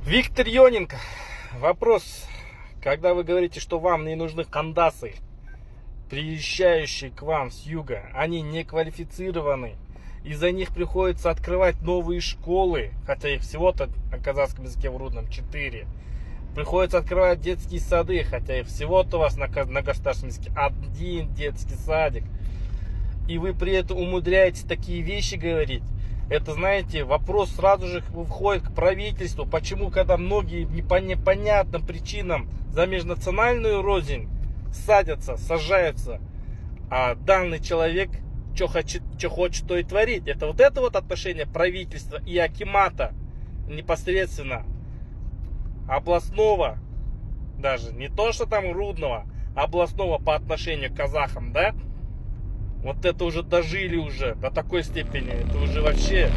Виктор Ионенко. Вопрос. Когда вы говорите, что вам не нужны кандасы, приезжающие к вам с юга, они не квалифицированы, из-за них приходится открывать новые школы, хотя их всего-то на казахском языке в Рудном 4. Приходится открывать детские сады, хотя их всего-то у вас на государственном языке 1 детский садик. И вы при этом умудряетесь такие вещи говорить. Это, знаете, вопрос сразу же входит к правительству. Почему, когда многие по непонятным причинам за межнациональную рознь сажаются, а данный человек что хочет, то и творит. Это вот отношение правительства и акимата непосредственно областного, даже не то, что там Рудного, областного по отношению к казахам, да? Вот это уже дожили уже до такой степени. Это уже вообще...